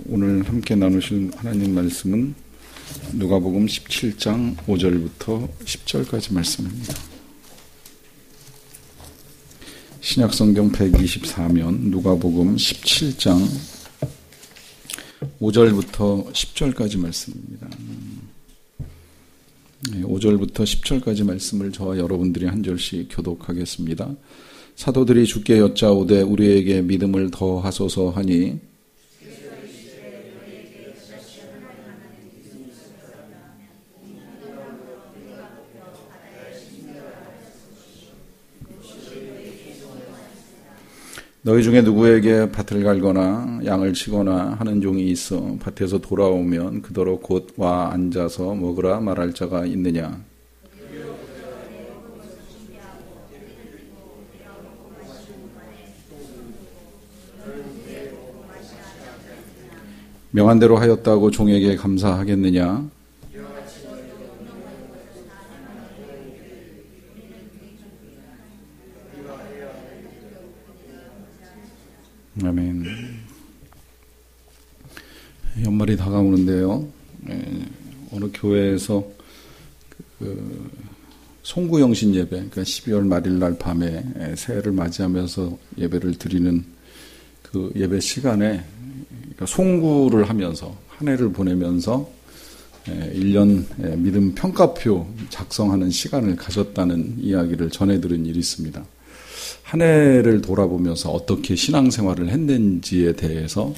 오늘 함께 나누실 하나님 말씀은 누가복음 17장 5절부터 10절까지 말씀입니다. 신약성경 124면 누가복음 17장 5절부터 10절까지 말씀입니다. 5절부터 10절까지 말씀을 저와 여러분들이 한 절씩 교독하겠습니다. 사도들이 주께 여짜오되 우리에게 믿음을 더하소서 하니 너희 중에 누구에게 밭을 갈거나 양을 치거나 하는 종이 있어 밭에서 돌아오면 그더러 곧 와 앉아서 먹으라 말할 자가 있느냐? 명한 대로 하였다고 종에게 감사하겠느냐? 아멘. 연말이 다가오는데요. 어느 교회에서 송구영신 예배, 그러니까 12월 말일 날 밤에 새해를 맞이하면서 예배를 드리는 그 예배 시간에 그러니까 송구를 하면서 한 해를 보내면서 1년 믿음 평가표 작성하는 시간을 가졌다는 이야기를 전해 들은 일이 있습니다. 한 해를 돌아보면서 어떻게 신앙생활을 했는지에 대해서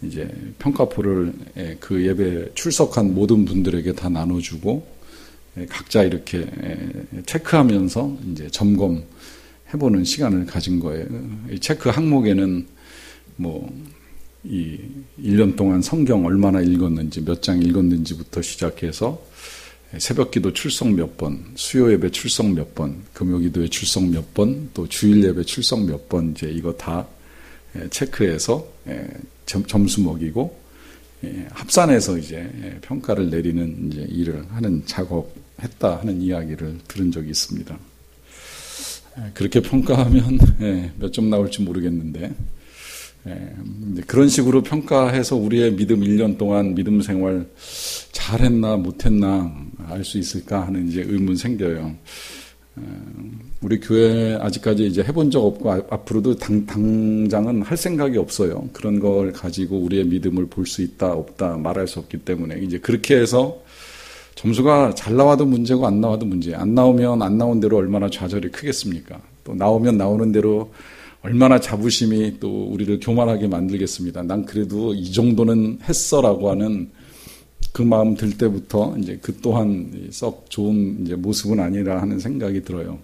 이제 평가표를 그 예배에 출석한 모든 분들에게 다 나눠주고 각자 이렇게 체크하면서 이제 점검해보는 시간을 가진 거예요. 이 체크 항목에는 이 1년 동안 성경 얼마나 읽었는지, 몇 장 읽었는지부터 시작해서 새벽기도 출석 몇 번, 수요예배 출석 몇 번, 금요기도에 출석 몇 번, 또 주일예배 출석 몇 번, 이제 이거 다 체크해서 점수 먹이고 합산해서 이제 평가를 내리는 이제 일을 하는 작업했다 하는 이야기를 들은 적이 있습니다. 그렇게 평가하면 몇 점 나올지 모르겠는데 그런 식으로 평가해서 우리의 믿음 1년 동안 믿음 생활 잘했나 못했나 알 수 있을까 하는 이제 의문 생겨요. 우리 교회 아직까지 이제 해본 적 없고 앞으로도 당장은 할 생각이 없어요. 그런 걸 가지고 우리의 믿음을 볼 수 있다 없다 말할 수 없기 때문에 이제 그렇게 해서 점수가 잘 나와도 문제고 안 나와도 문제. 안 나오면 안 나온 대로 얼마나 좌절이 크겠습니까? 또 나오면 나오는 대로 얼마나 자부심이 또 우리를 교만하게 만들겠습니다. 난 그래도 이 정도는 했어라고 하는 그 마음 들 때부터 이제 그 또한 썩 좋은 이제 모습은 아니라 하는 생각이 들어요.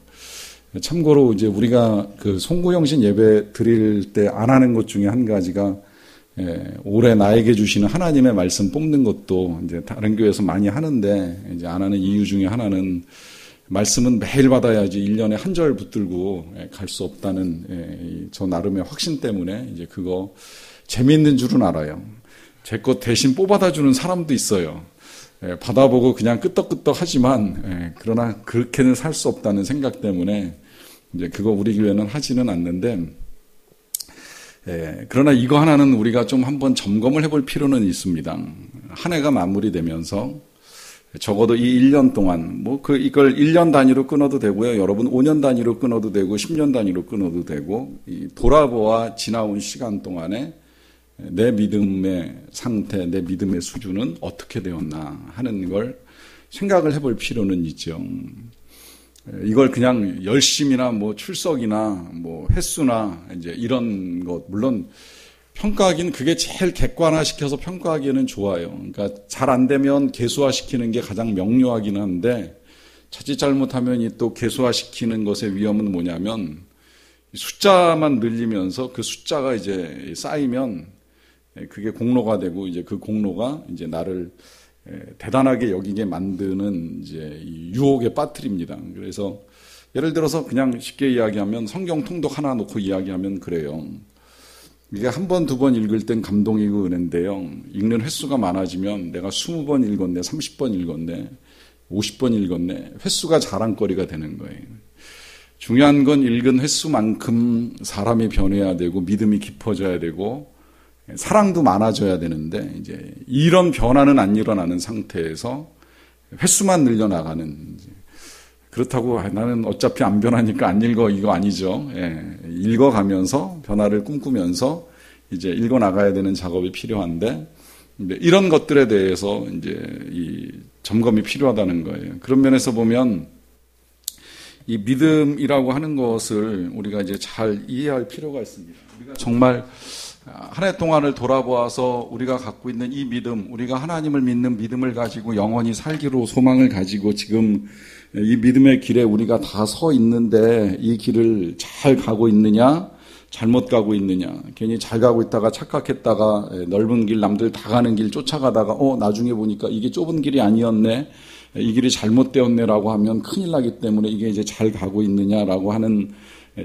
참고로 이제 우리가 그 송구영신 예배 드릴 때 안 하는 것 중에 한 가지가 올해 나에게 주시는 하나님의 말씀 뽑는 것도 이제 다른 교회에서 많이 하는데 이제 안 하는 이유 중에 하나는 말씀은 매일 받아야지 1년에 한 절 붙들고 갈 수 없다는 저 나름의 확신 때문에 이제 그거 재미있는 줄은 알아요. 제 것 대신 뽑아다 주는 사람도 있어요. 받아보고 그냥 끄떡끄떡 하지만 그러나 그렇게는 살 수 없다는 생각 때문에 이제 그거 우리 교회는 하지는 않는데 그러나 이거 하나는 우리가 좀 한번 점검을 해볼 필요는 있습니다. 한 해가 마무리되면서 적어도 이 1년 동안 이걸 1년 단위로 끊어도 되고요. 여러분 5년 단위로 끊어도 되고 10년 단위로 끊어도 되고 돌아보아 지나온 시간 동안에 내 믿음의 상태, 내 믿음의 수준은 어떻게 되었나 하는 걸 생각을 해볼 필요는 있죠. 이걸 그냥 열심이나 출석이나 횟수나 이제 이런 것 물론 평가하기는 그게 제일 객관화시켜서 평가하기에는 좋아요. 그러니까 잘 안 되면 개수화시키는 게 가장 명료하기는 한데 자칫 잘못하면 이 또 개수화시키는 것의 위험은 뭐냐면 숫자만 늘리면서 그 숫자가 이제 쌓이면 그게 공로가 되고 이제 그 공로가 이제 나를 대단하게 여기게 만드는 이제 유혹에 빠뜨립니다. 그래서 예를 들어서 그냥 쉽게 이야기하면 성경 통독 하나 놓고 이야기하면 그래요. 이게 한 번, 두 번 읽을 땐 감동이고 은혜인데요. 읽는 횟수가 많아지면 내가 20번 읽었네, 30번 읽었네, 50번 읽었네. 횟수가 자랑거리가 되는 거예요. 중요한 건 읽은 횟수만큼 사람이 변해야 되고 믿음이 깊어져야 되고 사랑도 많아져야 되는데 이제 이런 변화는 안 일어나는 상태에서 횟수만 늘려나가는. 그렇다고 나는 어차피 안 변하니까 안 읽어 이거 아니죠. 읽어가면서 변화를 꿈꾸면서 이제 읽어 나가야 되는 작업이 필요한데 이런 것들에 대해서 이제 이 점검이 필요하다는 거예요. 그런 면에서 보면 이 믿음이라고 하는 것을 우리가 이제 잘 이해할 필요가 있습니다. 우리가 정말 한 해 동안을 돌아보아서 우리가 갖고 있는 이 믿음, 우리가 하나님을 믿는 믿음을 가지고 영원히 살기로 소망을 가지고 지금 이 믿음의 길에 우리가 다 서 있는데 이 길을 잘 가고 있느냐, 잘못 가고 있느냐, 괜히 잘 가고 있다가 착각했다가 넓은 길, 남들 다 가는 길 쫓아가다가 나중에 보니까 이게 좁은 길이 아니었네, 이 길이 잘못되었네라고 하면 큰일 나기 때문에 이게 이제 잘 가고 있느냐라고 하는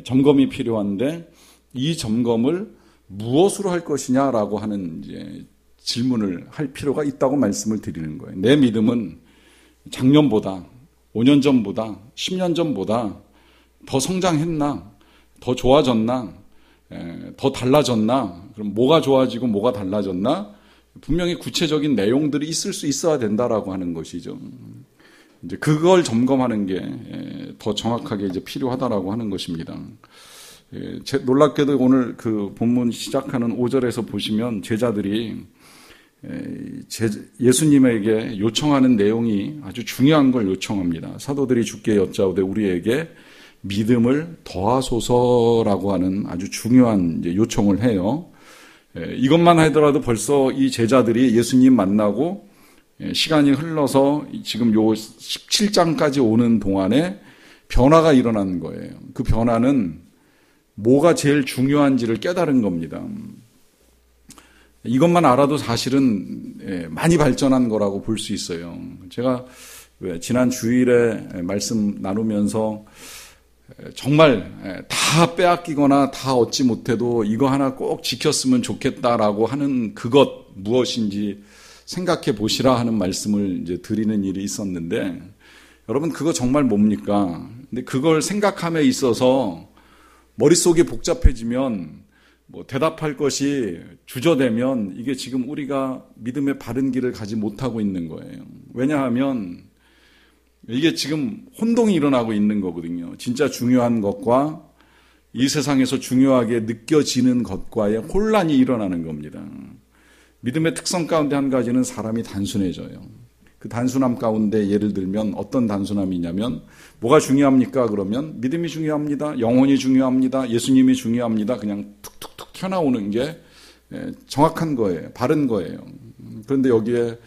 점검이 필요한데 이 점검을 무엇으로 할 것이냐라고 하는 이제 질문을 할 필요가 있다고 말씀을 드리는 거예요. 내 믿음은 작년보다 5년 전보다 10년 전보다 더 성장했나? 더 좋아졌나? 더 달라졌나? 그럼 뭐가 좋아지고 뭐가 달라졌나? 분명히 구체적인 내용들이 있을 수 있어야 된다라고 하는 것이죠. 이제 그걸 점검하는 게 더 정확하게 이제 필요하다라고 하는 것입니다. 놀랍게도 오늘 그 본문 시작하는 5절에서 보시면 제자들이 예수님에게 요청하는 내용이 아주 중요한 걸 요청합니다. 사도들이 주께 여짜오되 우리에게 믿음을 더하소서라고 하는 아주 중요한 이제 요청을 해요. 이것만 하더라도 벌써 이 제자들이 예수님 만나고 시간이 흘러서 지금 요 17장까지 오는 동안에 변화가 일어나는 거예요. 그 변화는 뭐가 제일 중요한지를 깨달은 겁니다. 이것만 알아도 사실은 많이 발전한 거라고 볼 수 있어요. 제가 지난 주일에 말씀 나누면서 정말 다 빼앗기거나 다 얻지 못해도 이거 하나 꼭 지켰으면 좋겠다라고 하는 그것 무엇인지 생각해 보시라 하는 말씀을 이제 드리는 일이 있었는데 여러분 그거 정말 뭡니까? 근데 그걸 생각함에 있어서 머릿속이 복잡해지면 뭐 대답할 것이 주저되면 이게 지금 우리가 믿음의 바른 길을 가지 못하고 있는 거예요. 왜냐하면 이게 지금 혼동이 일어나고 있는 거거든요. 진짜 중요한 것과 이 세상에서 중요하게 느껴지는 것과의 혼란이 일어나는 겁니다. 믿음의 특성 가운데 한 가지는 사람이 단순해져요. 그 단순함 가운데 예를 들면 어떤 단순함이냐면 뭐가 중요합니까? 그러면 믿음이 중요합니다. 영혼이 중요합니다. 예수님이 중요합니다. 그냥 툭툭툭 튀어나오는 게 정확한 거예요. 바른 거예요. 그런데 여기에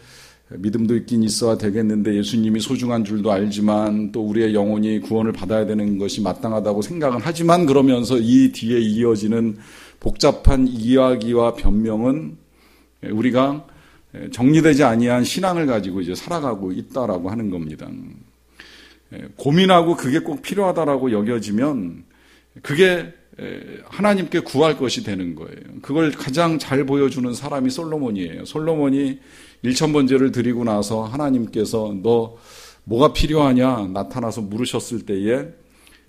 믿음도 있긴 있어야 되겠는데 예수님이 소중한 줄도 알지만 또 우리의 영혼이 구원을 받아야 되는 것이 마땅하다고 생각은 하지만 그러면서 이 뒤에 이어지는 복잡한 이야기와 변명은 우리가 정리되지 아니한 신앙을 가지고 이제 살아가고 있다라고 하는 겁니다. 고민하고 그게 꼭 필요하다라고 여겨지면 그게 하나님께 구할 것이 되는 거예요. 그걸 가장 잘 보여주는 사람이 솔로몬이에요. 솔로몬이 1000번제를 드리고 나서 하나님께서 너 뭐가 필요하냐 나타나서 물으셨을 때에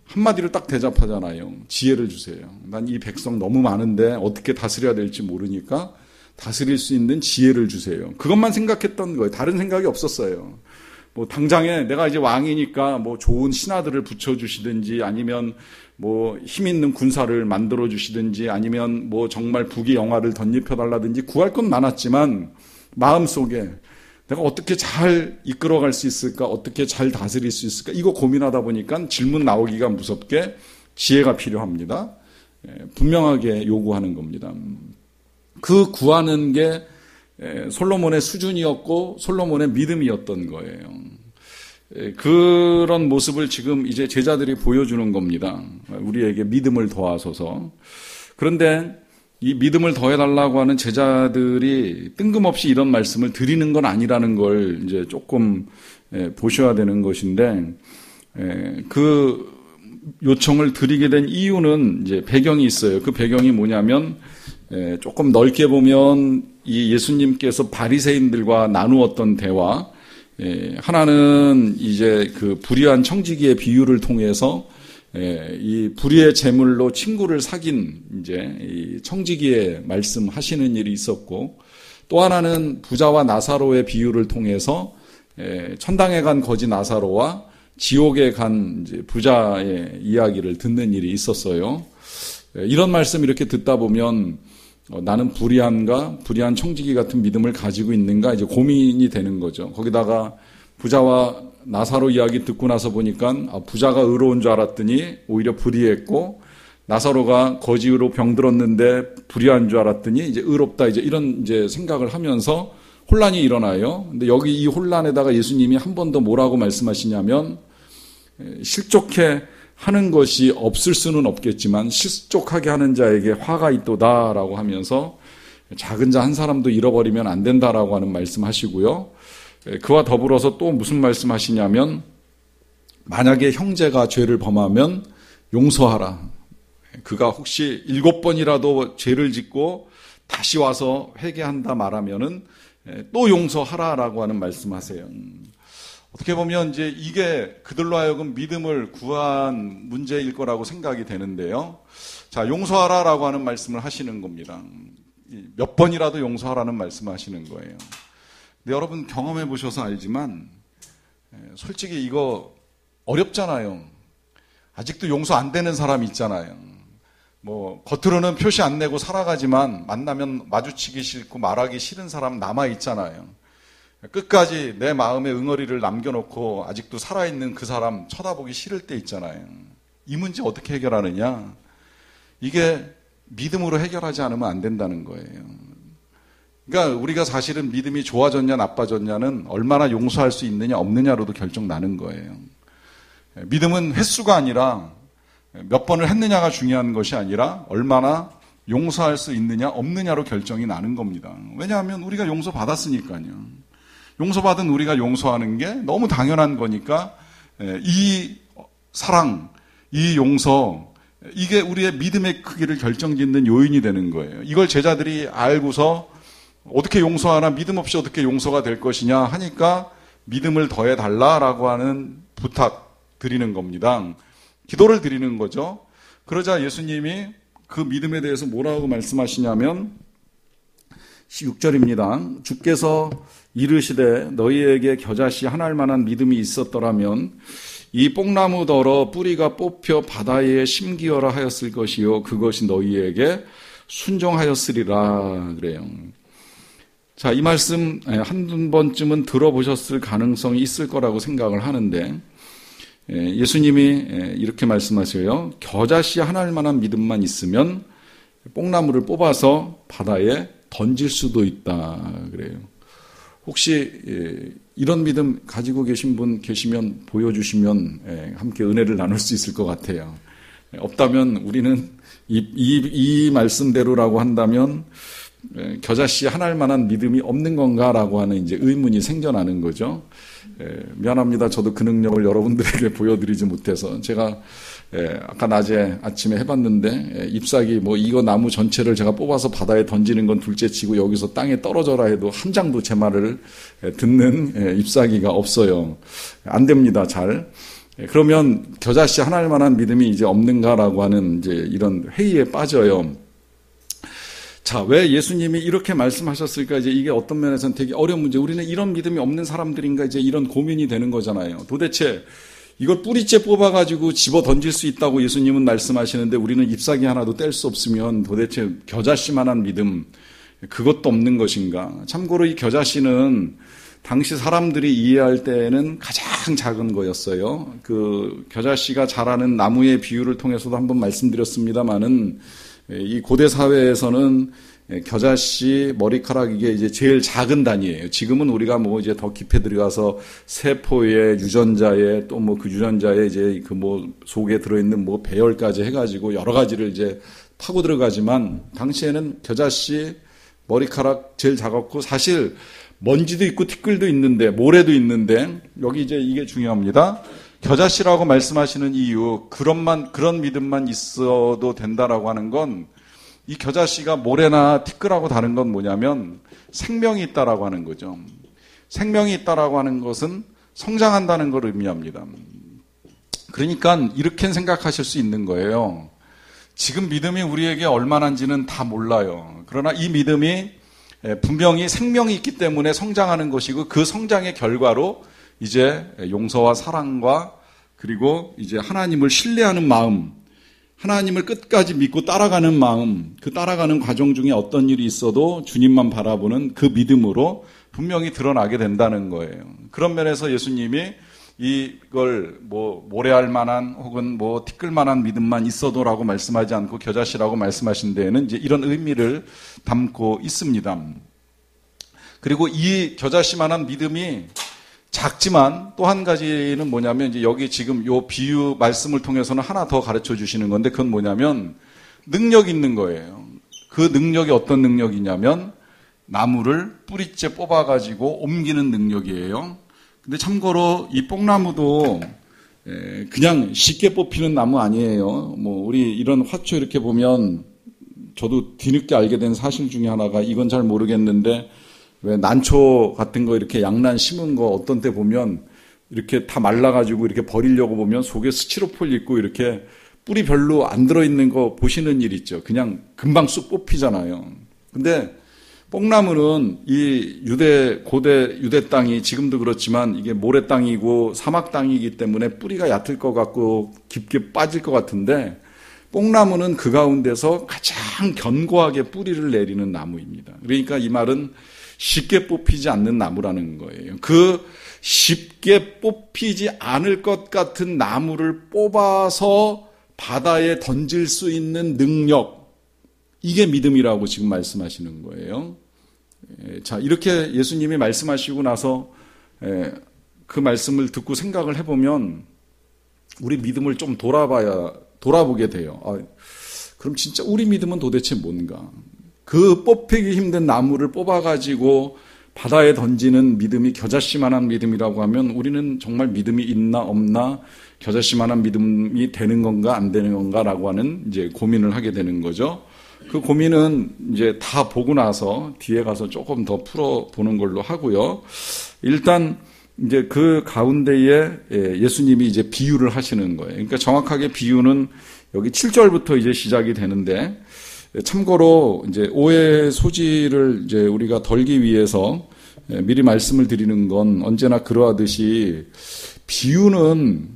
한마디로 딱 대답하잖아요. 지혜를 주세요. 난 이 백성 너무 많은데 어떻게 다스려야 될지 모르니까 다스릴 수 있는 지혜를 주세요. 그것만 생각했던 거예요. 다른 생각이 없었어요. 뭐 당장에 내가 이제 왕이니까 뭐 좋은 신하들을 붙여주시든지 아니면 뭐 힘 있는 군사를 만들어 주시든지 아니면 뭐 정말 부귀영화를 덧입혀달라든지 구할 건 많았지만 마음속에 내가 어떻게 잘 이끌어갈 수 있을까? 어떻게 잘 다스릴 수 있을까? 이거 고민하다 보니까 질문 나오기가 무섭게 지혜가 필요합니다. 분명하게 요구하는 겁니다. 그 구하는 게 솔로몬의 수준이었고 솔로몬의 믿음이었던 거예요. 그런 모습을 지금 이제 제자들이 보여주는 겁니다. 우리에게 믿음을 더하소서. 그런데 이 믿음을 더해달라고 하는 제자들이 뜬금없이 이런 말씀을 드리는 건 아니라는 걸 이제 조금 보셔야 되는 것인데 그 요청을 드리게 된 이유는 이제 배경이 있어요. 그 배경이 뭐냐면 조금 넓게 보면 이 예수님께서 바리새인들과 나누었던 대화, 하나는 이제 그 불의한 청지기의 비유를 통해서 이 불의의 제물로 친구를 사귄 이제 이 청지기의 말씀하시는 일이 있었고, 또 하나는 부자와 나사로의 비유를 통해서 천당에 간 거지 나사로와 지옥에 간 이제 부자의 이야기를 듣는 일이 있었어요. 이런 말씀 이렇게 듣다 보면 나는 불의한 청지기 같은 믿음을 가지고 있는가 이제 고민이 되는 거죠. 거기다가 부자와 나사로 이야기 듣고 나서 보니까 부자가 의로운 줄 알았더니 오히려 불의했고, 나사로가 거지로 병들었는데 불의한 줄 알았더니 이제 의롭다, 이제 이런 이제 생각을 하면서 혼란이 일어나요. 근데 여기 이 혼란에다가 예수님이 한 번 더 뭐라고 말씀하시냐면, 실족해 하는 것이 없을 수는 없겠지만 실족하게 하는 자에게 화가 있도다라고 하면서 작은 자 한 사람도 잃어버리면 안 된다라고 하는 말씀하시고요. 그와 더불어서 또 무슨 말씀하시냐면, 만약에 형제가 죄를 범하면 용서하라. 그가 혹시 7번이라도 죄를 짓고 다시 와서 회개한다 말하면은 또 용서하라라고 하는 말씀하세요. 어떻게 보면 이제 이게 그들로 하여금 믿음을 구한 문제일 거라고 생각이 되는데요. 자, 용서하라라고 하는 말씀을 하시는 겁니다. 몇 번이라도 용서하라는 말씀을 하시는 거예요. 근데 여러분 경험해 보셔서 알지만 솔직히 이거 어렵잖아요. 아직도 용서 안 되는 사람이 있잖아요. 뭐 겉으로는 표시 안 내고 살아가지만 만나면 마주치기 싫고 말하기 싫은 사람 남아 있잖아요. 끝까지 내 마음의 응어리를 남겨놓고 아직도 살아있는 그 사람 쳐다보기 싫을 때 있잖아요. 이 문제 어떻게 해결하느냐? 이게 믿음으로 해결하지 않으면 안 된다는 거예요. 그러니까 우리가 사실은 믿음이 좋아졌냐 나빠졌냐는 얼마나 용서할 수 있느냐 없느냐로도 결정나는 거예요. 믿음은 횟수가 아니라 몇 번을 했느냐가 중요한 것이 아니라 얼마나 용서할 수 있느냐 없느냐로 결정이 나는 겁니다. 왜냐하면 우리가 용서받았으니까요. 용서받은 우리가 용서하는 게 너무 당연한 거니까 이 사랑, 이 용서, 이게 우리의 믿음의 크기를 결정짓는 요인이 되는 거예요. 이걸 제자들이 알고서 어떻게 용서하나, 믿음 없이 어떻게 용서가 될 것이냐 하니까 믿음을 더해달라라고 하는 부탁 드리는 겁니다. 기도를 드리는 거죠. 그러자 예수님이 그 믿음에 대해서 뭐라고 말씀하시냐면 6절입니다. 주께서 이르시되 너희에게 겨자씨 한 알만한 믿음이 있었더라면 이 뽕나무더러 뿌리가 뽑혀 바다에 심기어라 하였을 것이요 그것이 너희에게 순종하였으리라 그래요. 자, 이 말씀 한 번쯤은 들어보셨을 가능성이 있을 거라고 생각을 하는데, 예수님이 이렇게 말씀하셔요. 겨자씨 한 알만한 믿음만 있으면 뽕나무를 뽑아서 바다에 던질 수도 있다 그래요. 혹시 이런 믿음 가지고 계신 분 계시면 보여주시면 함께 은혜를 나눌 수 있을 것 같아요. 없다면 우리는 이 말씀대로라고 한다면 겨자씨 한 알만한 믿음이 없는 건가라고 하는 이제 의문이 생겨나는 거죠. 미안합니다. 저도 그 능력을 여러분들에게 보여드리지 못해서 제가 아까 낮에 아침에 해봤는데 잎사귀 뭐 이거 나무 전체를 제가 뽑아서 바다에 던지는 건 둘째치고 여기서 땅에 떨어져라 해도 한 장도 제 말을 듣는 잎사귀가 없어요. 안 됩니다. 잘. 그러면 겨자씨 한 알만한 믿음이 이제 없는가라고 하는 이제 이런 회의에 빠져요. 자, 왜 예수님이 이렇게 말씀하셨을까? 이제 이게 어떤 면에서는 되게 어려운 문제. 우리는 이런 믿음이 없는 사람들인가? 이제 이런 고민이 되는 거잖아요. 도대체 이걸 뿌리째 뽑아가지고 집어 던질 수 있다고 예수님은 말씀하시는데 우리는 잎사귀 하나도 뗄 수 없으면 도대체 겨자씨만한 믿음, 그것도 없는 것인가? 참고로 이 겨자씨는 당시 사람들이 이해할 때는 가장 작은 거였어요. 그 겨자씨가 자라는 나무의 비유를 통해서도 한번 말씀드렸습니다만은 이 고대 사회에서는 겨자씨 머리카락 이게 이제 제일 작은 단위예요. 지금은 우리가 뭐 이제 더 깊이 들어가서 세포에 유전자에 또 뭐 그 유전자에 이제 그 뭐 속에 들어있는 뭐 배열까지 해가지고 여러 가지를 이제 파고 들어가지만 당시에는 겨자씨 머리카락 제일 작았고 사실 먼지도 있고 티끌도 있는데 모래도 있는데 여기 이제 이게 중요합니다. 겨자씨라고 말씀하시는 이유, 그런 믿음만 있어도 된다라고 하는 건 이 겨자씨가 모래나 티끌하고 다른 건 뭐냐면 생명이 있다라고 하는 거죠. 생명이 있다라고 하는 것은 성장한다는 걸 의미합니다. 그러니까 이렇게 생각하실 수 있는 거예요. 지금 믿음이 우리에게 얼마나인지는 다 몰라요. 그러나 이 믿음이 분명히 생명이 있기 때문에 성장하는 것이고 그 성장의 결과로 이제 용서와 사랑과 그리고 이제 하나님을 신뢰하는 마음, 하나님을 끝까지 믿고 따라가는 마음, 그 따라가는 과정 중에 어떤 일이 있어도 주님만 바라보는 그 믿음으로 분명히 드러나게 된다는 거예요. 그런 면에서 예수님이 이걸 모래알 만한 혹은 티끌 만한 믿음만 있어도라고 말씀하지 않고 겨자씨라고 말씀하신 데에는 이제 이런 의미를 담고 있습니다. 그리고 이 겨자씨만한 믿음이 작지만 또 한 가지는 뭐냐면 이제 여기 지금 요 비유 말씀을 통해서는 하나 더 가르쳐 주시는 건데 그건 뭐냐면 능력 있는 거예요. 그 능력이 어떤 능력이냐면 나무를 뿌리째 뽑아가지고 옮기는 능력이에요. 근데 참고로 이 뽕나무도 그냥 쉽게 뽑히는 나무 아니에요. 우리 이런 화초 이렇게 보면 저도 뒤늦게 알게 된 사실 중에 하나가 이건 잘 모르겠는데 왜 난초 같은 거 이렇게 양난 심은 거 어떤 때 보면 이렇게 다 말라가지고 이렇게 버리려고 보면 속에 스티로폴 있고 이렇게 뿌리 별로 안 들어있는 거 보시는 일 있죠. 그냥 금방 쑥 뽑히잖아요. 근데 뽕나무는 이 고대 유대 땅이 지금도 그렇지만 이게 모래 땅이고 사막 땅이기 때문에 뿌리가 얕을 것 같고 깊게 빠질 것 같은데 뽕나무는 그 가운데서 가장 견고하게 뿌리를 내리는 나무입니다. 그러니까 이 말은 쉽게 뽑히지 않는 나무라는 거예요. 그 쉽게 뽑히지 않을 것 같은 나무를 뽑아서 바다에 던질 수 있는 능력, 이게 믿음이라고 지금 말씀하시는 거예요. 자, 이렇게 예수님이 말씀하시고 나서 그 말씀을 듣고 생각을 해보면 우리 믿음을 좀 돌아보게 돼요. 그럼 진짜 우리 믿음은 도대체 뭔가? 그 뽑히기 힘든 나무를 뽑아가지고 바다에 던지는 믿음이 겨자씨만한 믿음이라고 하면 우리는 정말 믿음이 있나 없나, 겨자씨만한 믿음이 되는 건가 안 되는 건가라고 하는 이제 고민을 하게 되는 거죠. 그 고민은 이제 다 보고 나서 뒤에 가서 조금 더 풀어보는 걸로 하고요. 일단 이제 그 가운데에 예수님이 이제 비유를 하시는 거예요. 그러니까 정확하게 비유는 여기 7절부터 이제 시작이 되는데, 참고로 이제 오해의 소지를 이제 우리가 덜기 위해서 미리 말씀을 드리는 건 언제나 그러하듯이 비유는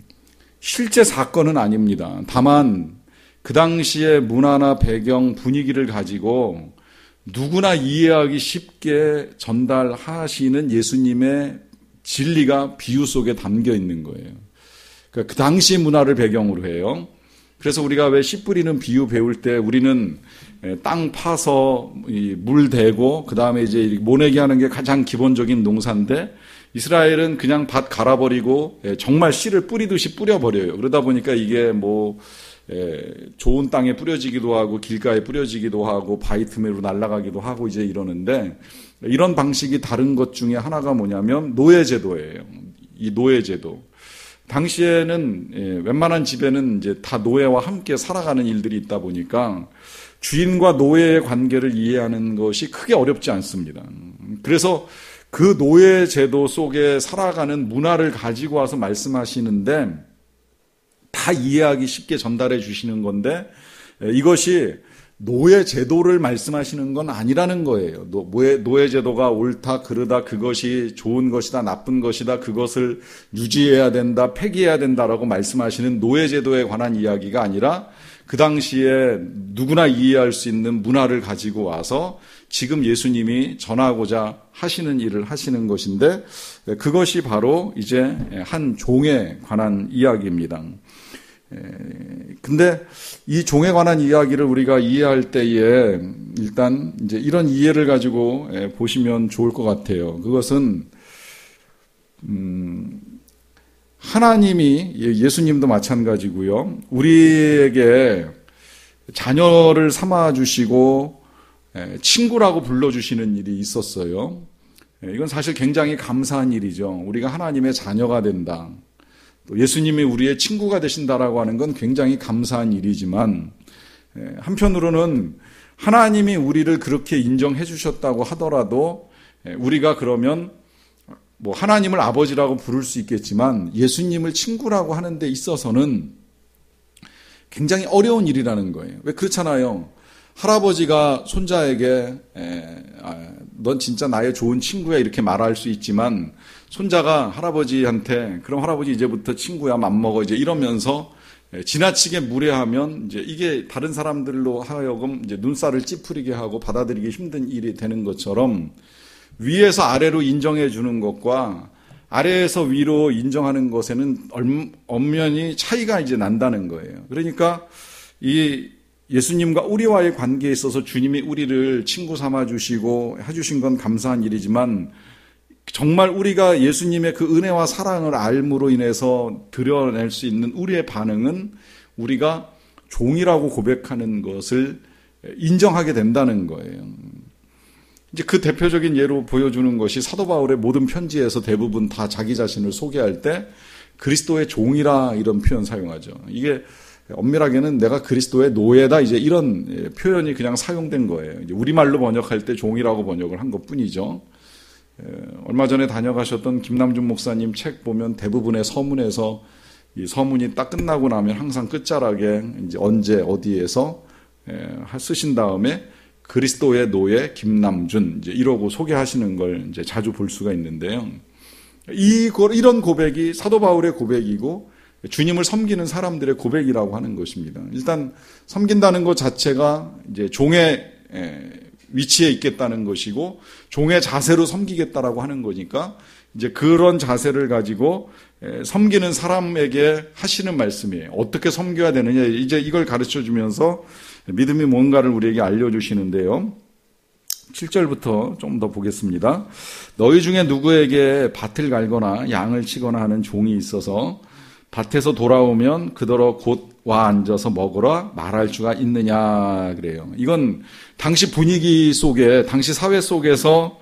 실제 사건은 아닙니다. 다만 그 당시의 문화나 배경, 분위기를 가지고 누구나 이해하기 쉽게 전달하시는 예수님의 진리가 비유 속에 담겨 있는 거예요. 그러니까 그 당시 문화를 배경으로 해요. 그래서 우리가 왜 씨 뿌리는 비유 배울 때 우리는 땅 파서 물 대고 그 다음에 이제 모내기 하는 게 가장 기본적인 농사인데 이스라엘은 그냥 밭 갈아버리고 정말 씨를 뿌리듯이 뿌려버려요. 그러다 보니까 이게 좋은 땅에 뿌려지기도 하고 길가에 뿌려지기도 하고 바위 틈으로 날아가기도 하고 이제 이러는데, 이런 방식이 다른 것 중에 하나가 뭐냐면 노예제도예요. 이 노예제도. 당시에는 웬만한 집에는 이제 다 노예와 함께 살아가는 일들이 있다 보니까 주인과 노예의 관계를 이해하는 것이 크게 어렵지 않습니다. 그래서 그 노예제도 속에 살아가는 문화를 가지고 와서 말씀하시는데 다 이해하기 쉽게 전달해 주시는 건데, 이것이 노예제도를 말씀하시는 건 아니라는 거예요. 노예제도가 옳다, 그르다, 그것이 좋은 것이다, 나쁜 것이다, 그것을 유지해야 된다, 폐기해야 된다라고 말씀하시는 노예제도에 관한 이야기가 아니라 그 당시에 누구나 이해할 수 있는 문화를 가지고 와서 지금 예수님이 전하고자 하시는 일을 하시는 것인데, 그것이 바로 이제 한 종에 관한 이야기입니다. 근데 이 종에 관한 이야기를 우리가 이해할 때에 일단 이제 이런 이해를 가지고 보시면 좋을 것 같아요. 그것은 하나님이, 예수님도 마찬가지고요, 우리에게 자녀를 삼아주시고 친구라고 불러주시는 일이 있었어요. 이건 사실 굉장히 감사한 일이죠. 우리가 하나님의 자녀가 된다, 또 예수님이 우리의 친구가 되신다라고 하는 건 굉장히 감사한 일이지만, 한편으로는 하나님이 우리를 그렇게 인정해 주셨다고 하더라도 우리가 그러면 뭐 하나님을 아버지라고 부를 수 있겠지만 예수님을 친구라고 하는 데 있어서는 굉장히 어려운 일이라는 거예요. 왜 그렇잖아요. 할아버지가 손자에게 넌 진짜 나의 좋은 친구야 이렇게 말할 수 있지만 손자가 할아버지한테 그럼 할아버지 이제부터 친구야 맘먹어 이제 이러면서 지나치게 무례하면 이제 이게 다른 사람들로 하여금 이제 눈살을 찌푸리게 하고 받아들이기 힘든 일이 되는 것처럼 위에서 아래로 인정해 주는 것과 아래에서 위로 인정하는 것에는 엄연히 차이가 이제 난다는 거예요. 그러니까 이 예수님과 우리와의 관계에 있어서 주님이 우리를 친구 삼아 주시고 해주신 건 감사한 일이지만 정말 우리가 예수님의 그 은혜와 사랑을 알므로 인해서 드러낼 수 있는 우리의 반응은 우리가 종이라고 고백하는 것을 인정하게 된다는 거예요. 이제 그 대표적인 예로 보여주는 것이 사도 바울의 모든 편지에서 대부분 다 자기 자신을 소개할 때 그리스도의 종이라 이런 표현 사용하죠. 이게 엄밀하게는 내가 그리스도의 노예다 이제 이런 표현이 그냥 사용된 거예요. 이제 우리말로 번역할 때 종이라고 번역을 한 것뿐이죠. 얼마 전에 다녀가셨던 김남준 목사님 책 보면 대부분의 서문에서 이 서문이 딱 끝나고 나면 항상 끝자락에 이제 언제 어디에서 쓰신 다음에 그리스도의 노예 김남준 이제 이러고 소개하시는 걸 이제 자주 볼 수가 있는데요. 이런 고백이 사도 바울의 고백이고 주님을 섬기는 사람들의 고백이라고 하는 것입니다. 일단 섬긴다는 것 자체가 이제 종의 위치에 있겠다는 것이고 종의 자세로 섬기겠다라고 하는 거니까 이제 그런 자세를 가지고 섬기는 사람에게 하시는 말씀이에요. 어떻게 섬겨야 되느냐 이제 이걸 가르쳐 주면서 믿음이 뭔가를 우리에게 알려주시는데요. 7절부터 좀 더 보겠습니다. 너희 중에 누구에게 밭을 갈거나 양을 치거나 하는 종이 있어서 밭에서 돌아오면 그더러 곧 와 앉아서 먹으라 말할 수가 있느냐 그래요. 이건 당시 분위기 속에 당시 사회 속에서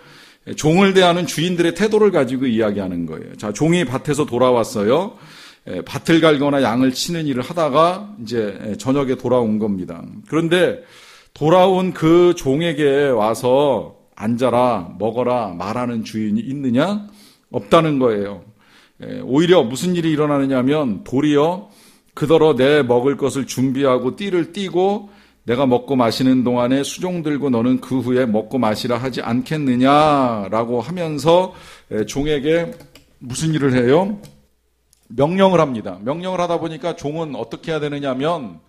종을 대하는 주인들의 태도를 가지고 이야기하는 거예요. 자, 종이 밭에서 돌아왔어요. 밭을 갈거나 양을 치는 일을 하다가 이제 저녁에 돌아온 겁니다. 그런데 돌아온 그 종에게 와서 앉아라, 먹어라 말하는 주인이 있느냐? 없다는 거예요. 오히려 무슨 일이 일어나느냐 하면 도리어 그더러 내 먹을 것을 준비하고 띠를 띠고 내가 먹고 마시는 동안에 수종 들고 너는 그 후에 먹고 마시라 하지 않겠느냐라고 하면서 종에게 무슨 일을 해요? 명령을 합니다. 명령을 하다 보니까 종은 어떻게 해야 되느냐 하면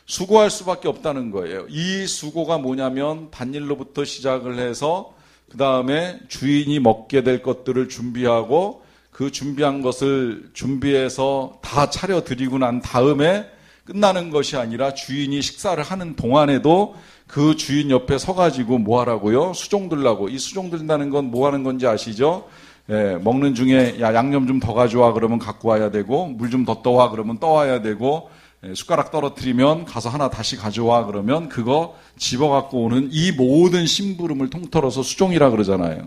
수고할 수밖에 없다는 거예요. 이 수고가 뭐냐면 밭일로부터 시작을 해서 그 다음에 주인이 먹게 될 것들을 준비하고 그 준비한 것을 준비해서 다 차려드리고 난 다음에 끝나는 것이 아니라 주인이 식사를 하는 동안에도 그 주인 옆에 서가지고 뭐 하라고요? 수종 들라고. 이 수종 들다는 건 뭐 하는 건지 아시죠? 먹는 중에 야 양념 좀 더 가져와 그러면 갖고 와야 되고 물 좀 더 떠와 그러면 떠와야 되고 숟가락 떨어뜨리면 가서 하나 다시 가져와 그러면 그거 집어갖고 오는 이 모든 심부름을 통틀어서 수종이라 그러잖아요.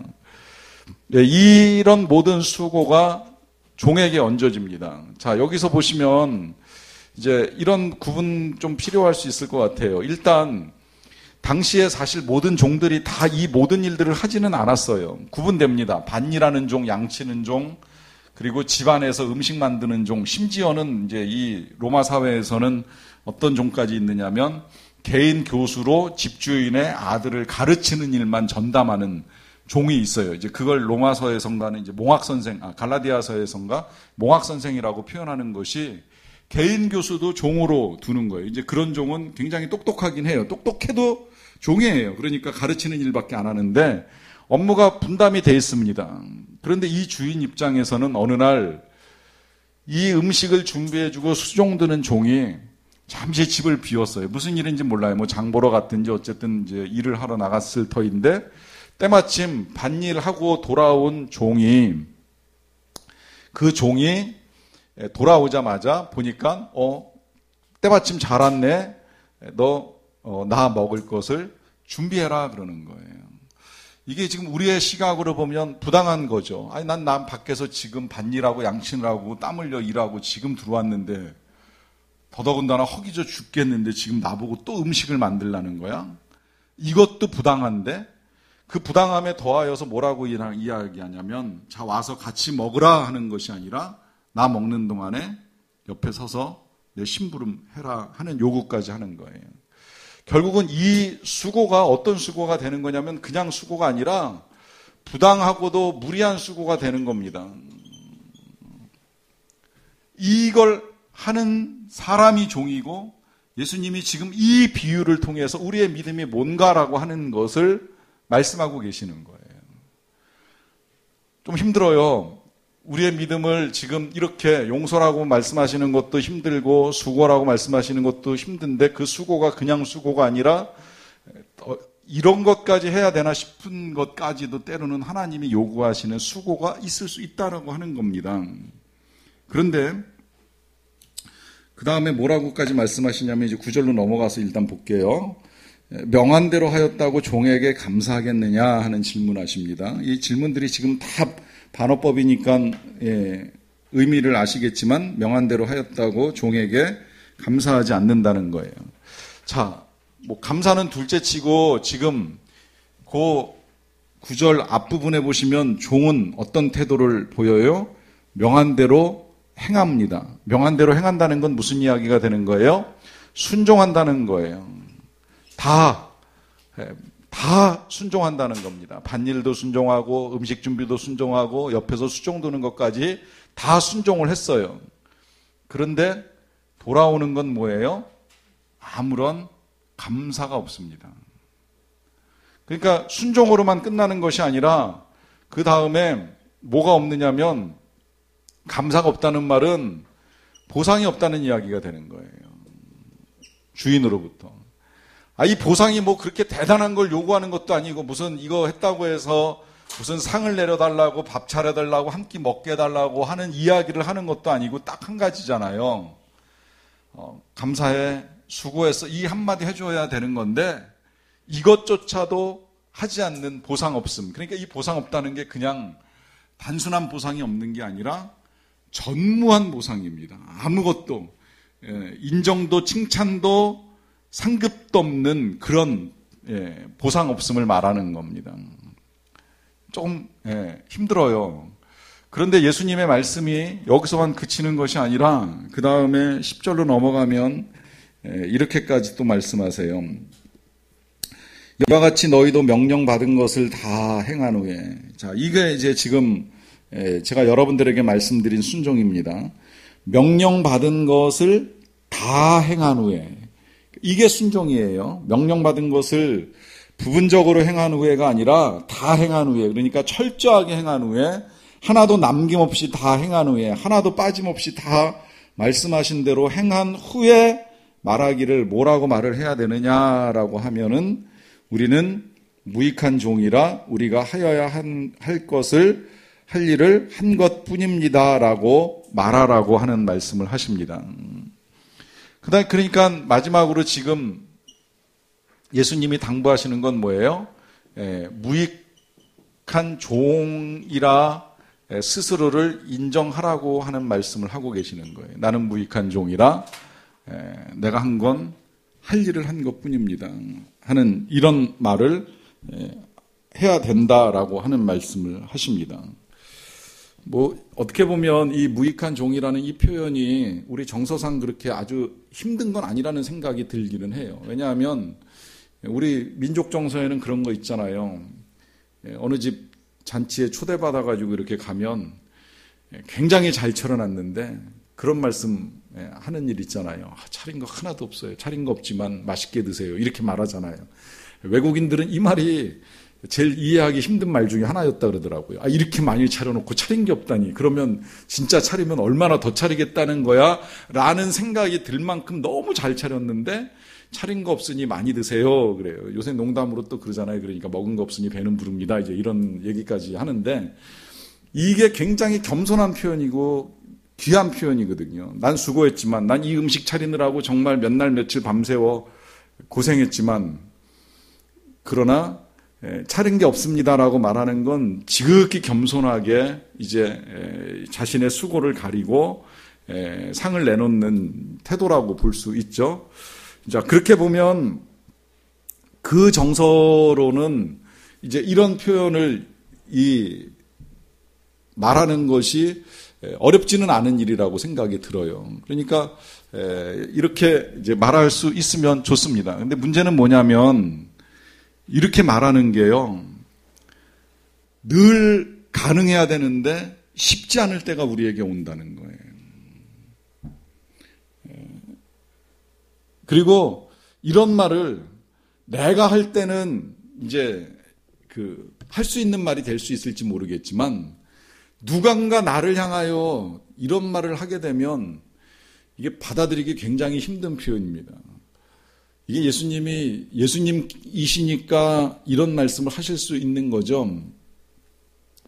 이런 모든 수고가 종에게 얹어집니다. 자, 여기서 보시면 이제 이런 구분 좀 필요할 수 있을 것 같아요. 일단 당시에 사실 모든 종들이 다 이 모든 일들을 하지는 않았어요. 구분됩니다. 밭일하는 종, 양치는 종, 그리고 집안에서 음식 만드는 종, 심지어는 이제 이 로마 사회에서는 어떤 종까지 있느냐면 개인 교수로 집주인의 아들을 가르치는 일만 전담하는 종이 있어요. 이제 그걸 로마서에선가는 이제 몽학선생, 갈라디아서에선가 몽학선생이라고 표현하는 것이 개인 교수도 종으로 두는 거예요. 이제 그런 종은 굉장히 똑똑하긴 해요. 똑똑해도 종이에요. 그러니까 가르치는 일밖에 안 하는데 업무가 분담이 돼 있습니다. 그런데 이 주인 입장에서는 어느 날 이 음식을 준비해주고 수종드는 종이 잠시 집을 비웠어요. 무슨 일인지 몰라요. 뭐 장 보러 갔든지 어쨌든 이제 일을 하러 나갔을 터인데 때마침 밭일하고 돌아온 종이 그 종이 돌아오자마자 보니까 때마침 잘 왔네. 너 나 먹을 것을 준비해라 그러는 거예요. 이게 지금 우리의 시각으로 보면 부당한 거죠. 아니 난 밖에서 지금 밭일하고 양치를 하고 땀 흘려 일하고 지금 들어왔는데 더더군다나 허기져 죽겠는데 지금 나보고 또 음식을 만들라는 거야? 이것도 부당한데 그 부당함에 더하여서 뭐라고 이야기하냐면, 자, 와서 같이 먹으라 하는 것이 아니라, 나 먹는 동안에 옆에 서서 내 심부름 해라 하는 요구까지 하는 거예요. 결국은 이 수고가 어떤 수고가 되는 거냐면, 그냥 수고가 아니라 부당하고도 무리한 수고가 되는 겁니다. 이걸 하는 사람이 종이고, 예수님이 지금 이 비유를 통해서 우리의 믿음이 뭔가라고 하는 것을 말씀하고 계시는 거예요. 좀 힘들어요. 우리의 믿음을 지금 이렇게 용서라고 말씀하시는 것도 힘들고 수고라고 말씀하시는 것도 힘든데, 그 수고가 그냥 수고가 아니라 이런 것까지 해야 되나 싶은 것까지도 때로는 하나님이 요구하시는 수고가 있을 수 있다라고 하는 겁니다. 그런데 그 다음에 뭐라고까지 말씀하시냐면, 이제 9절로 넘어가서 일단 볼게요. 명한 대로 하였다고 종에게 감사하겠느냐 하는 질문하십니다. 이 질문들이 지금 다 반어법이니까 의미를 아시겠지만, 명한 대로 하였다고 종에게 감사하지 않는다는 거예요. 자, 뭐 감사는 둘째치고 지금 그 9절 앞부분에 보시면 종은 어떤 태도를 보여요? 명한 대로 행합니다. 명한 대로 행한다는 건 무슨 이야기가 되는 거예요? 순종한다는 거예요. 다 순종한다는 겁니다. 밭일도 순종하고 음식 준비도 순종하고 옆에서 수종 두는 것까지 다 순종을 했어요. 그런데 돌아오는 건 뭐예요? 아무런 감사가 없습니다. 그러니까 순종으로만 끝나는 것이 아니라 그 다음에 뭐가 없느냐면, 감사가 없다는 말은 보상이 없다는 이야기가 되는 거예요. 주인으로부터. 이 보상이 뭐 그렇게 대단한 걸 요구하는 것도 아니고, 무슨 이거 했다고 해서 무슨 상을 내려달라고, 밥 차려달라고, 한 끼 먹게 해달라고 하는 이야기를 하는 것도 아니고, 딱 한 가지잖아요. 감사해, 수고했어, 이 한마디 해줘야 되는 건데, 이것조차도 하지 않는 보상 없음. 그러니까 이 보상 없다는 게 그냥 단순한 보상이 없는 게 아니라 전무한 보상입니다. 아무것도 인정도 칭찬도 상급도 없는 그런 보상 없음을 말하는 겁니다. 조금 힘들어요. 그런데 예수님의 말씀이 여기서만 그치는 것이 아니라 그 다음에 10절로 넘어가면 이렇게까지 또 말씀하세요. 이와 같이 너희도 명령받은 것을 다 행한 후에. 자, 이게 이제 지금 제가 여러분들에게 말씀드린 순종입니다. 명령받은 것을 다 행한 후에. 이게 순종이에요. 명령받은 것을 부분적으로 행한 후에가 아니라 다 행한 후에, 그러니까 철저하게 행한 후에, 하나도 남김없이 다 행한 후에, 하나도 빠짐없이 다 말씀하신 대로 행한 후에 말하기를 뭐라고 말을 해야 되느냐라고 하면은, 우리는 무익한 종이라 우리가 하여야 할 것을, 할 일을 한 것뿐입니다라고 말하라고 하는 말씀을 하십니다. 그러니까 마지막으로 지금 예수님이 당부하시는 건 뭐예요? 무익한 종이라 스스로를 인정하라고 하는 말씀을 하고 계시는 거예요. 나는 무익한 종이라 내가 한 건 할 일을 한 것뿐입니다 하는 이런 말을 해야 된다라고 하는 말씀을 하십니다. 뭐 어떻게 보면 이 무익한 종이라는 이 표현이 우리 정서상 그렇게 아주 힘든 건 아니라는 생각이 들기는 해요. 왜냐하면 우리 민족 정서에는 그런 거 있잖아요. 어느 집 잔치에 초대받아가지고 이렇게 가면 굉장히 잘 차려놨는데 그런 말씀 하는 일 있잖아요. 차린 거 하나도 없어요. 차린 거 없지만 맛있게 드세요. 이렇게 말하잖아요. 외국인들은 이 말이 제일 이해하기 힘든 말 중에 하나였다 그러더라고요. 이렇게 많이 차려놓고 차린 게 없다니. 그러면 진짜 차리면 얼마나 더 차리겠다는 거야? 라는 생각이 들 만큼 너무 잘 차렸는데 차린 거 없으니 많이 드세요. 그래요. 요새 농담으로 또 그러잖아요. 그러니까 먹은 거 없으니 배는 부릅니다. 이제 이런 얘기까지 하는데 이게 굉장히 겸손한 표현이고 귀한 표현이거든요. 난 수고했지만, 난 이 음식 차리느라고 정말 몇 날 며칠 밤새워 고생했지만, 그러나 차린 게 없습니다라고 말하는 건 지극히 겸손하게 이제 자신의 수고를 가리고 상을 내놓는 태도라고 볼 수 있죠. 자, 그렇게 보면 그 정서로는 이제 이런 표현을 말하는 것이 어렵지는 않은 일이라고 생각이 들어요. 그러니까 이렇게 이제 말할 수 있으면 좋습니다. 근데 문제는 뭐냐면 이렇게 말하는 게요. 늘 가능해야 되는데 쉽지 않을 때가 우리에게 온다는 거예요. 그리고 이런 말을 내가 할 때는 이제 할 수 있는 말이 될 수 있을지 모르겠지만 누군가 나를 향하여 이런 말을 하게 되면 이게 받아들이기 굉장히 힘든 표현입니다. 이게 예수님이시니까 이런 말씀을 하실 수 있는 거죠.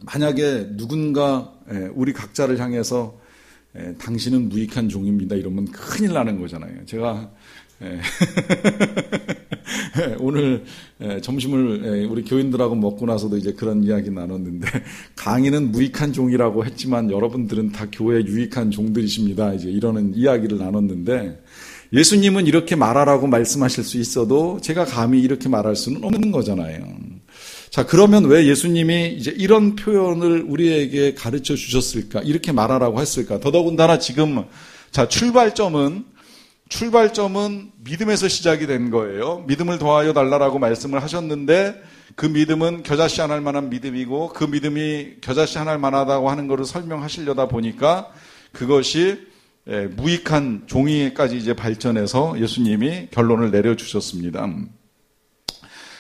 만약에 누군가 우리 각자를 향해서 당신은 무익한 종입니다 이러면 큰일 나는 거잖아요. 제가 오늘 점심을 우리 교인들하고 먹고 나서도 이제 그런 이야기 나눴는데 강의는 무익한 종이라고 했지만 여러분들은 다 교회 유익한 종들이십니다. 이제 이러는 이야기를 나눴는데 예수님은 이렇게 말하라고 말씀하실 수 있어도 제가 감히 이렇게 말할 수는 없는 거잖아요. 자, 그러면 왜 예수님이 이제 이런 표현을 우리에게 가르쳐 주셨을까? 이렇게 말하라고 했을까? 더더군다나 지금 자, 출발점은 믿음에서 시작이 된 거예요. 믿음을 더하여 달라라고 말씀을 하셨는데 그 믿음은 겨자씨 안 할 만한 믿음이고 그 믿음이 겨자씨 안 할 만하다고 하는 것을 설명하시려다 보니까 그것이 무익한 종이까지 이제 발전해서 예수님이 결론을 내려주셨습니다.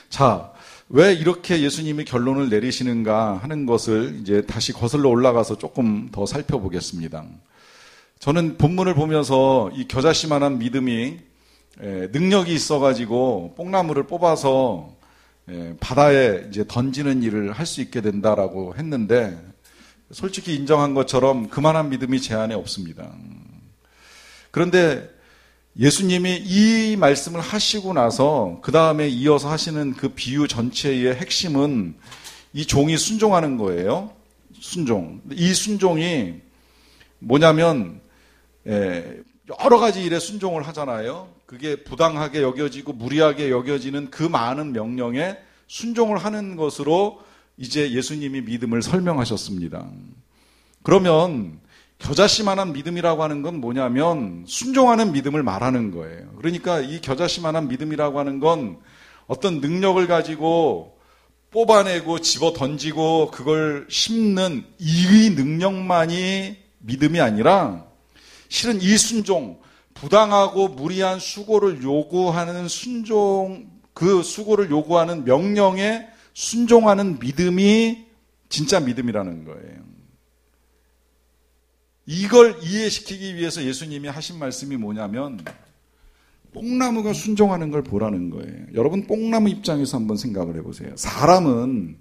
자, 왜 이렇게 예수님이 결론을 내리시는가 하는 것을 이제 다시 거슬러 올라가서 조금 더 살펴보겠습니다. 저는 본문을 보면서 이 겨자씨만한 믿음이 능력이 있어가지고 뽕나무를 뽑아서 바다에 이제 던지는 일을 할 수 있게 된다라고 했는데 솔직히 인정한 것처럼 그만한 믿음이 제 안에 없습니다. 그런데 예수님이 이 말씀을 하시고 나서 그 다음에 이어서 하시는 그 비유 전체의 핵심은 이 종이 순종하는 거예요. 순종. 이 순종이 뭐냐면 여러 가지 일에 순종을 하잖아요. 그게 부당하게 여겨지고 무리하게 여겨지는 그 많은 명령에 순종을 하는 것으로 이제 예수님이 믿음을 설명하셨습니다. 그러면 겨자씨만한 믿음이라고 하는 건 뭐냐면 순종하는 믿음을 말하는 거예요. 그러니까 이 겨자씨만한 믿음이라고 하는 건 어떤 능력을 가지고 뽑아내고 집어 던지고 그걸 심는 이 능력만이 믿음이 아니라 실은 이 순종, 부당하고 무리한 수고를 요구하는 순종, 그 수고를 요구하는 명령에 순종하는 믿음이 진짜 믿음이라는 거예요. 이걸 이해시키기 위해서 예수님이 하신 말씀이 뭐냐면 뽕나무가 순종하는 걸 보라는 거예요. 여러분 뽕나무 입장에서 한번 생각을 해보세요. 사람은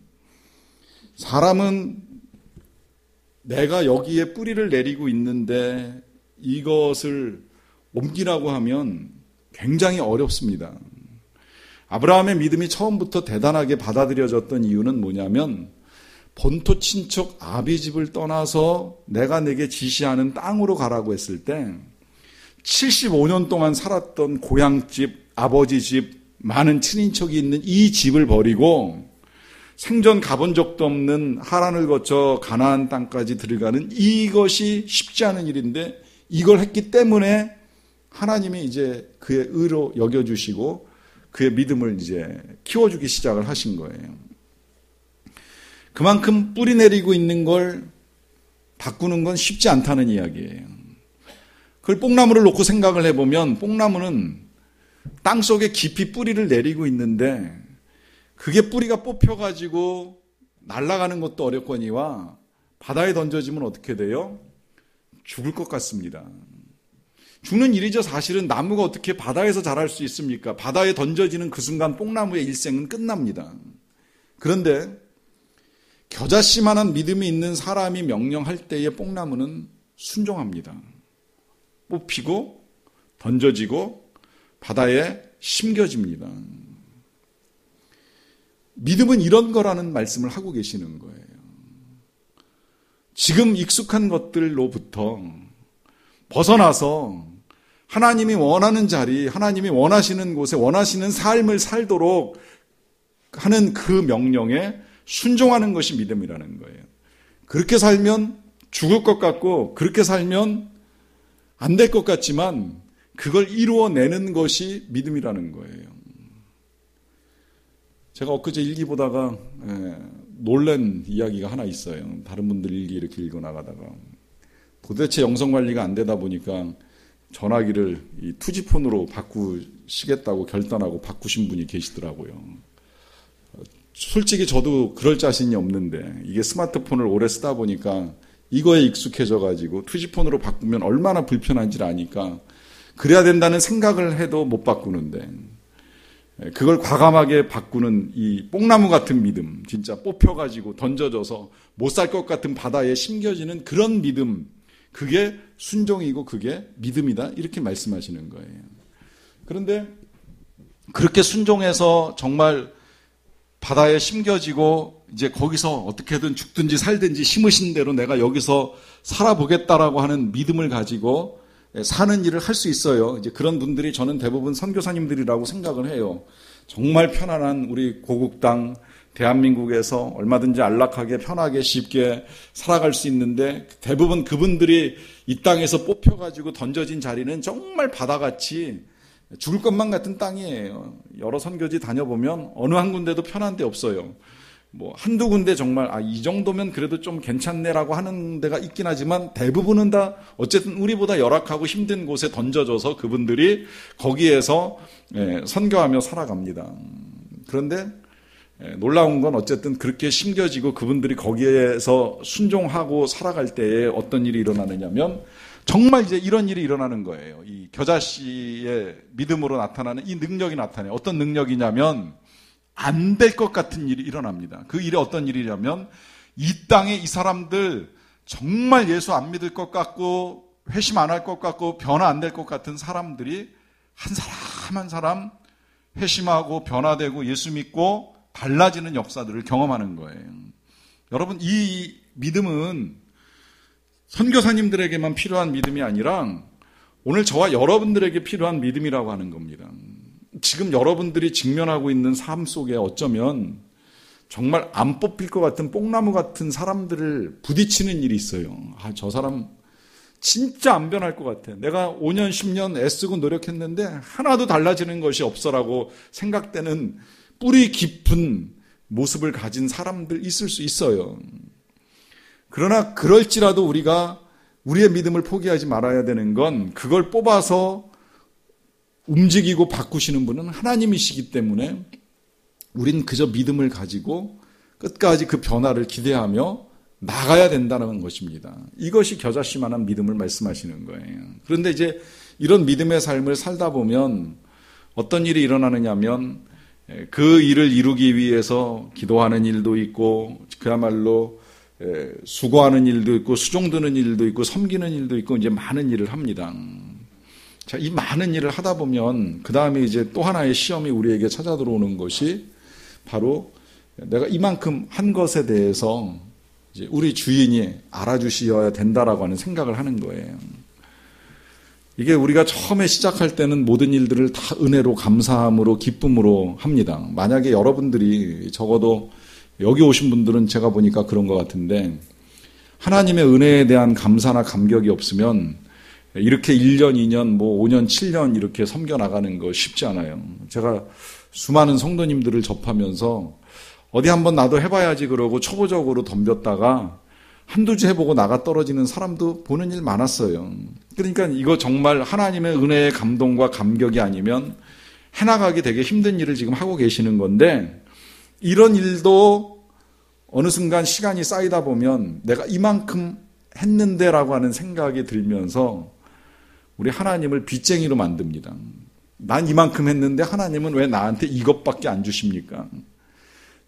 내가 여기에 뿌리를 내리고 있는데 이것을 옮기라고 하면 굉장히 어렵습니다. 아브라함의 믿음이 처음부터 대단하게 받아들여졌던 이유는 뭐냐면 본토 친척 아비집을 떠나서 내가 내게 지시하는 땅으로 가라고 했을 때 75년 동안 살았던 고향집, 아버지 집, 많은 친인척이 있는 이 집을 버리고 생전 가본 적도 없는 하란을 거쳐 가나안 땅까지 들어가는 이것이 쉽지 않은 일인데 이걸 했기 때문에 하나님이 이제 그의 의로 여겨주시고 그의 믿음을 이제 키워주기 시작을 하신 거예요. 그만큼 뿌리 내리고 있는 걸 바꾸는 건 쉽지 않다는 이야기예요. 그걸 뽕나무를 놓고 생각을 해보면 뽕나무는 땅속에 깊이 뿌리를 내리고 있는데 그게 뿌리가 뽑혀가지고 날아가는 것도 어렵거니와 바다에 던져지면 어떻게 돼요? 죽을 것 같습니다. 죽는 일이죠. 사실은 나무가 어떻게 바다에서 자랄 수 있습니까? 바다에 던져지는 그 순간 뽕나무의 일생은 끝납니다. 그런데 겨자씨만한 믿음이 있는 사람이 명령할 때의 뽕나무는 순종합니다. 뽑히고 던져지고 바다에 심겨집니다. 믿음은 이런 거라는 말씀을 하고 계시는 거예요. 지금 익숙한 것들로부터 벗어나서 하나님이 원하는 자리, 하나님이 원하시는 곳에 원하시는 삶을 살도록 하는 그 명령에 순종하는 것이 믿음이라는 거예요. 그렇게 살면 죽을 것 같고 그렇게 살면 안 될 것 같지만 그걸 이루어내는 것이 믿음이라는 거예요. 제가 엊그제 일기 보다가 놀란 이야기가 하나 있어요. 다른 분들 일기 이렇게 읽어나가다가 도대체 영성관리가 안 되다 보니까 전화기를 이 투지폰으로 바꾸시겠다고 결단하고 바꾸신 분이 계시더라고요. 솔직히 저도 그럴 자신이 없는데 이게 스마트폰을 오래 쓰다 보니까 이거에 익숙해져 가지고 투지폰으로 바꾸면 얼마나 불편한지를 아니까 그래야 된다는 생각을 해도 못 바꾸는데 그걸 과감하게 바꾸는 이 뽕나무 같은 믿음, 진짜 뽑혀가지고 던져져서 못 살 것 같은 바다에 심겨지는 그런 믿음, 그게 순종이고 그게 믿음이다 이렇게 말씀하시는 거예요. 그런데 그렇게 순종해서 정말 바다에 심겨지고 이제 거기서 어떻게든 죽든지 살든지 심으신 대로 내가 여기서 살아보겠다라고 하는 믿음을 가지고 사는 일을 할 수 있어요. 이제 그런 분들이 저는 대부분 선교사님들이라고 생각을 해요. 정말 편안한 우리 고국 땅 대한민국에서 얼마든지 안락하게 편하게 쉽게 살아갈 수 있는데 대부분 그분들이 이 땅에서 뽑혀가지고 던져진 자리는 정말 바다같이 죽을 것만 같은 땅이에요. 여러 선교지 다녀보면 어느 한 군데도 편한 데 없어요. 뭐 한두 군데 정말 이 정도면 그래도 좀 괜찮네라고 하는 데가 있긴 하지만 대부분은 다 어쨌든 우리보다 열악하고 힘든 곳에 던져져서 그분들이 거기에서 선교하며 살아갑니다. 그런데 놀라운 건 어쨌든 그렇게 심겨지고 그분들이 거기에서 순종하고 살아갈 때에 어떤 일이 일어나느냐면 정말 이제 이런 일이 일어나는 거예요. 이 겨자씨의 믿음으로 나타나는 이 능력이 나타나요. 어떤 능력이냐면 안 될 것 같은 일이 일어납니다. 그 일이 어떤 일이냐면 이 땅에 이 사람들 정말 예수 안 믿을 것 같고 회심 안 할 것 같고 변화 안 될 것 같은 사람들이 한 사람 한 사람 회심하고 변화되고 예수 믿고 달라지는 역사들을 경험하는 거예요. 여러분 이 믿음은 선교사님들에게만 필요한 믿음이 아니라 오늘 저와 여러분들에게 필요한 믿음이라고 하는 겁니다. 지금 여러분들이 직면하고 있는 삶 속에 어쩌면 정말 안 뽑힐 것 같은 뽕나무 같은 사람들을 부딪히는 일이 있어요. 저 사람 진짜 안 변할 것 같아. 내가 5년, 10년 애쓰고 노력했는데 하나도 달라지는 것이 없어라고 생각되는 뿌리 깊은 모습을 가진 사람들 있을 수 있어요. 그러나 그럴지라도 우리가 우리의 믿음을 포기하지 말아야 되는 건 그걸 뽑아서 움직이고 바꾸시는 분은 하나님이시기 때문에 우린 그저 믿음을 가지고 끝까지 그 변화를 기대하며 나가야 된다는 것입니다. 이것이 겨자씨만한 믿음을 말씀하시는 거예요. 그런데 이제 이런 믿음의 삶을 살다 보면 어떤 일이 일어나느냐면 그 일을 이루기 위해서 기도하는 일도 있고 그야말로 수고하는 일도 있고 수종드는 일도 있고 섬기는 일도 있고 이제 많은 일을 합니다. 자, 이 많은 일을 하다 보면 그 다음에 이제 또 하나의 시험이 우리에게 찾아 들어오는 것이 바로 내가 이만큼 한 것에 대해서 이제 우리 주인이 알아주셔야 된다라고 하는 생각을 하는 거예요. 이게 우리가 처음에 시작할 때는 모든 일들을 다 은혜로 감사함으로 기쁨으로 합니다. 만약에 여러분들이 적어도 여기 오신 분들은 제가 보니까 그런 것 같은데 하나님의 은혜에 대한 감사나 감격이 없으면 이렇게 1년, 2년, 5년, 7년 이렇게 섬겨나가는 거 쉽지 않아요. 제가 수많은 성도님들을 접하면서 어디 한번 나도 해봐야지 그러고 초보적으로 덤볐다가 한두 주 해보고 나가 떨어지는 사람도 보는 일 많았어요. 그러니까 이거 정말 하나님의 은혜의 감동과 감격이 아니면 해나가기 되게 힘든 일을 지금 하고 계시는 건데 이런 일도 어느 순간 시간이 쌓이다 보면 내가 이만큼 했는데라고 하는 생각이 들면서 우리 하나님을 빚쟁이로 만듭니다. 난 이만큼 했는데 하나님은 왜 나한테 이것밖에 안 주십니까?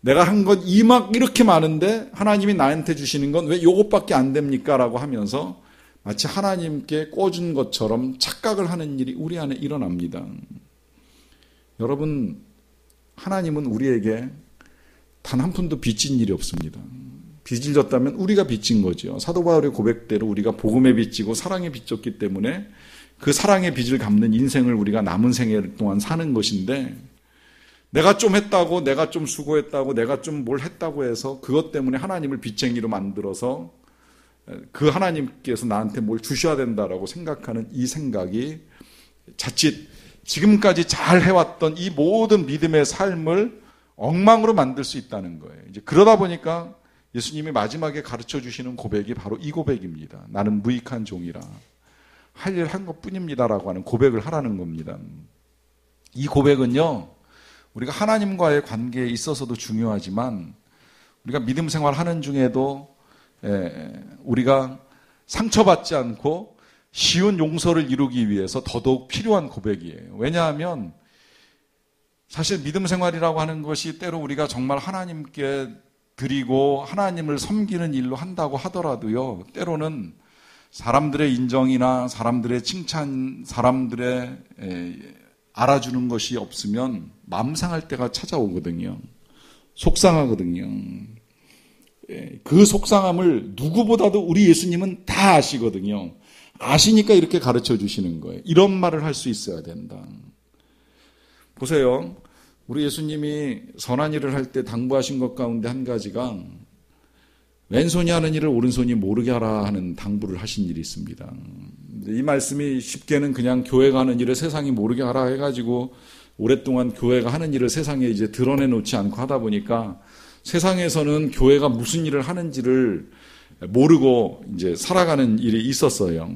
내가 한 건 이렇게 많은데 하나님이 나한테 주시는 건 왜 이것밖에 안 됩니까? 라고 하면서 마치 하나님께 꿔준 것처럼 착각을 하는 일이 우리 안에 일어납니다. 여러분, 하나님은 우리에게 단 한 푼도 빚진 일이 없습니다. 빚을 졌다면 우리가 빚진 거죠. 사도 바울의 고백대로 우리가 복음에 빚지고 사랑에 빚졌기 때문에 그 사랑의 빚을 갚는 인생을 우리가 남은 생애 동안 사는 것인데 내가 좀 했다고, 내가 좀 수고했다고, 내가 좀 뭘 했다고 해서 그것 때문에 하나님을 빚쟁이로 만들어서 그 하나님께서 나한테 뭘 주셔야 된다라고 생각하는 이 생각이 자칫 지금까지 잘 해왔던 이 모든 믿음의 삶을 엉망으로 만들 수 있다는 거예요. 이제 그러다 보니까 예수님이 마지막에 가르쳐 주시는 고백이 바로 이 고백입니다. 나는 무익한 종이라 할 일 한 것뿐입니다라고 하는 고백을 하라는 겁니다. 이 고백은요, 우리가 하나님과의 관계에 있어서도 중요하지만 우리가 믿음 생활하는 중에도 우리가 상처받지 않고 쉬운 용서를 이루기 위해서 더더욱 필요한 고백이에요. 왜냐하면 사실 믿음 생활이라고 하는 것이 때로 우리가 정말 하나님께 드리고 하나님을 섬기는 일로 한다고 하더라도요, 때로는 사람들의 인정이나 사람들의 칭찬, 사람들의 알아주는 것이 없으면 마음 상할 때가 찾아오거든요. 속상하거든요. 그 속상함을 누구보다도 우리 예수님은 다 아시거든요. 아시니까 이렇게 가르쳐 주시는 거예요. 이런 말을 할 수 있어야 된다. 보세요. 우리 예수님이 선한 일을 할 때 당부하신 것 가운데 한 가지가 왼손이 하는 일을 오른손이 모르게 하라 하는 당부를 하신 일이 있습니다. 이 말씀이 쉽게는 그냥 교회가 하는 일을 세상이 모르게 하라 해가지고 오랫동안 교회가 하는 일을 세상에 이제 드러내놓지 않고 하다 보니까 세상에서는 교회가 무슨 일을 하는지를 모르고 이제 살아가는 일이 있었어요.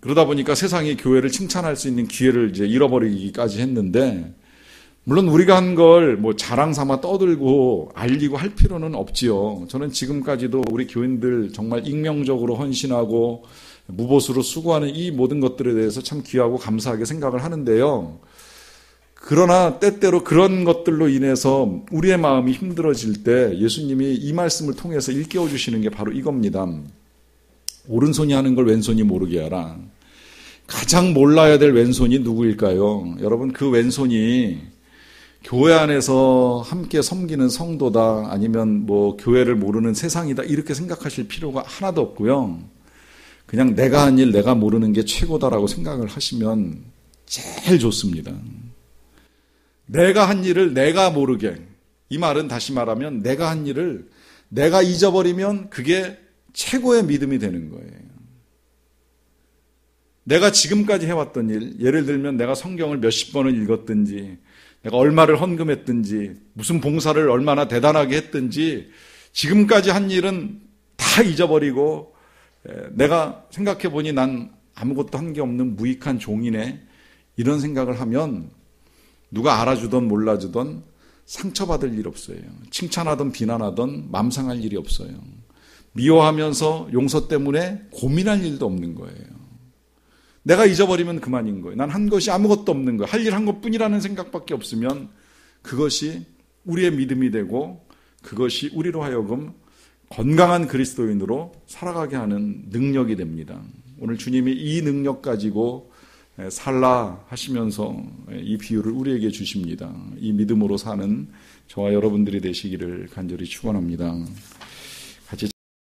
그러다 보니까 세상이 교회를 칭찬할 수 있는 기회를 이제 잃어버리기까지 했는데, 물론 우리가 한 걸 뭐 자랑 삼아 떠들고 알리고 할 필요는 없지요. 저는 지금까지도 우리 교인들 정말 익명적으로 헌신하고 무보수로 수고하는 이 모든 것들에 대해서 참 귀하고 감사하게 생각을 하는데요. 그러나 때때로 그런 것들로 인해서 우리의 마음이 힘들어질 때 예수님이 이 말씀을 통해서 일깨워 주시는 게 바로 이겁니다. 오른손이 하는 걸 왼손이 모르게 하라. 가장 몰라야 될 왼손이 누구일까요? 여러분, 그 왼손이 교회 안에서 함께 섬기는 성도다, 아니면 뭐 교회를 모르는 세상이다, 이렇게 생각하실 필요가 하나도 없고요. 그냥 내가 한 일 내가 모르는 게 최고다라고 생각을 하시면 제일 좋습니다. 내가 한 일을 내가 모르게, 이 말은 다시 말하면 내가 한 일을 내가 잊어버리면 그게 최고의 믿음이 되는 거예요. 내가 지금까지 해왔던 일, 예를 들면 내가 성경을 몇십 번을 읽었든지, 내가 얼마를 헌금했든지, 무슨 봉사를 얼마나 대단하게 했든지, 지금까지 한 일은 다 잊어버리고 내가 생각해보니 난 아무것도 한 게 없는 무익한 종이네, 이런 생각을 하면 누가 알아주던 몰라주던 상처받을 일 없어요. 칭찬하던 비난하던 맘 상할 일이 없어요. 미워하면서 용서 때문에 고민할 일도 없는 거예요. 내가 잊어버리면 그만인 거예요. 난 한 것이 아무것도 없는 거예요. 할 일 한 것뿐이라는 생각밖에 없으면 그것이 우리의 믿음이 되고 그것이 우리로 하여금 건강한 그리스도인으로 살아가게 하는 능력이 됩니다. 오늘 주님이 이 능력 가지고 살라 하시면서 이 비유를 우리에게 주십니다. 이 믿음으로 사는 저와 여러분들이 되시기를 간절히 축원합니다.